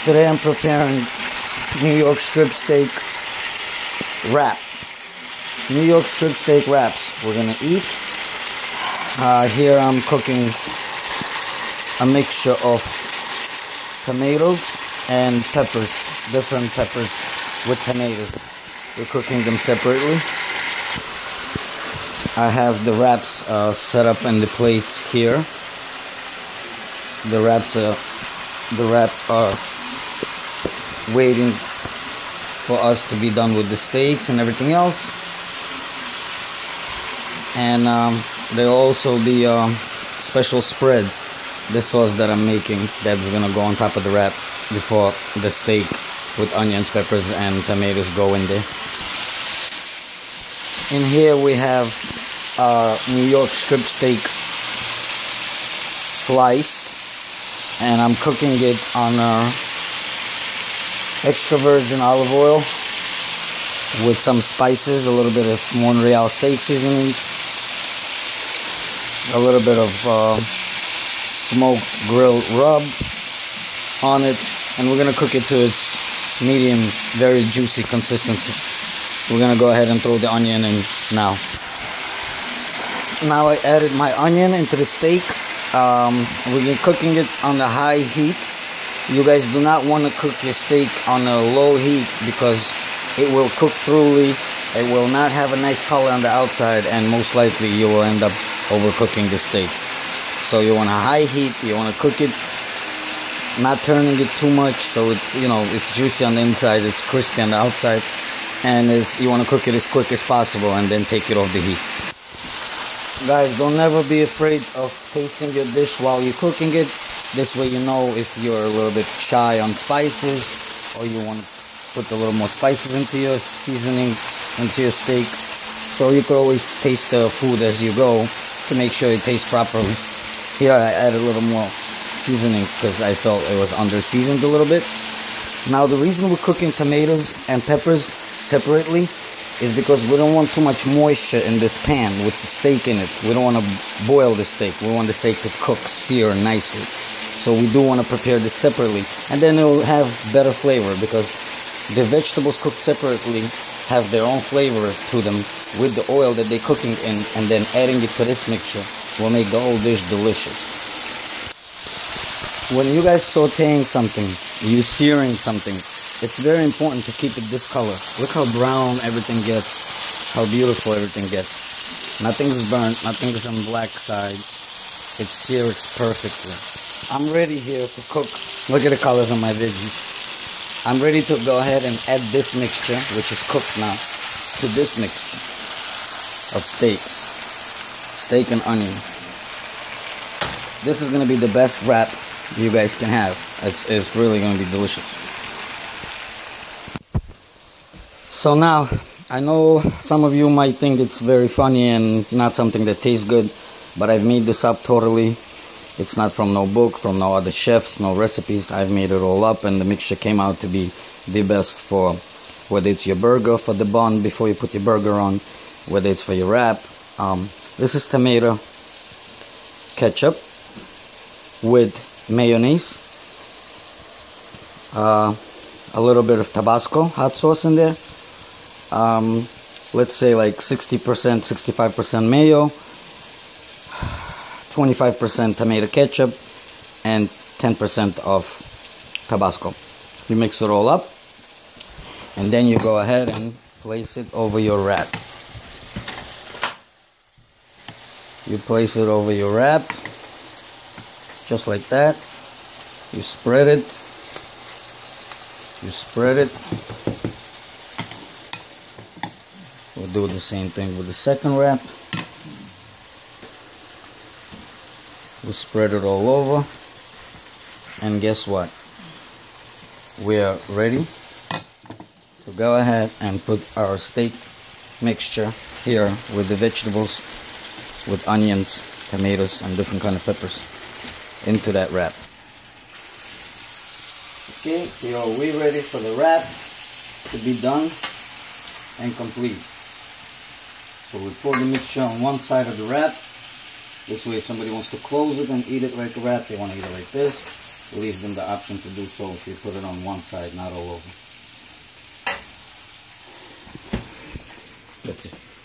Today I'm preparing New York strip steak wrap. New York strip steak wraps we're gonna eat. Here I'm cooking a mixture of tomatoes and peppers, different peppers with tomatoes. We're cooking them separately. I have the wraps set up in the plates here. The wraps are waiting for us to be done with the steaks and everything else. And there'll also be a special spread, the sauce that I'm making, that's gonna go on top of the wrap before the steak with onions, peppers, and tomatoes go in there. In here we have New York strip steak sliced, and I'm cooking it on extra virgin olive oil with some spices, a little bit of Montreal steak seasoning, a little bit of smoked grilled rub on it, and we're gonna cook it to its medium, very juicy consistency. We're gonna go ahead and throw the onion in now. Now I added my onion into the steak. We've been cooking it on the high heat. You guys do not want to cook your steak on a low heat because it will cook thoroughly. It will not have a nice color on the outside, and most likely you will end up overcooking the steak. So you want a high heat. You want to cook it, not turning it too much, so it's juicy on the inside, it's crispy on the outside, and you want to cook it as quick as possible, and then take it off the heat. Guys, don't ever be afraid of tasting your dish while you're cooking it. This way you know if you're a little bit shy on spices, or you want to put a little more spices into your seasoning, into your steak. So you could always taste the food as you go to make sure it tastes properly. Here I added a little more seasoning because I felt it was under-seasoned a little bit. Now the reason we're cooking tomatoes and peppers separately is because we don't want too much moisture in this pan with the steak in it. We don't want to boil the steak. We want the steak to cook, sear nicely. So we do want to prepare this separately. And then it will have better flavor because the vegetables cooked separately have their own flavor to them with the oil that they're cooking in, and then adding it to this mixture will make the whole dish delicious. When you guys sauteing something, you searing something, it's very important to keep it this color. Look how brown everything gets, how beautiful everything gets. Nothing is burnt, nothing is on the black side. It sears perfectly. I'm ready here to cook. Look at the colors on my veggies. I'm ready to go ahead and add this mixture, which is cooked now, to this mixture of steak and onion. This is going to be the best wrap you guys can have. It's really going to be delicious. So now, I know some of you might think it's very funny and not something that tastes good, but I've made this up totally. It's not from no book, from no other chefs, no recipes. I've made it all up, and the mixture came out to be the best for whether it's your burger, for the bun before you put your burger on, whether it's for your wrap. This is tomato ketchup with mayonnaise, a little bit of Tabasco hot sauce in there. Let's say like 60%, 65% mayo, 25% tomato ketchup, and 10% of Tabasco. You mix it all up, and then you go ahead and place it over your wrap. You place it over your wrap, just like that. You spread it. You spread it. We'll do the same thing with the second wrap. We spread it all over, and guess what? We are ready to go ahead and put our steak mixture here with the vegetables, with onions, tomatoes, and different kind of peppers into that wrap. Okay, so we're ready for the wrap to be done and complete. So we pour the mixture on one side of the wrap. This way, if somebody wants to close it and eat it like a wrap, they want to eat it like this. leaves them the option to do so if you put it on one side, not all over. That's it.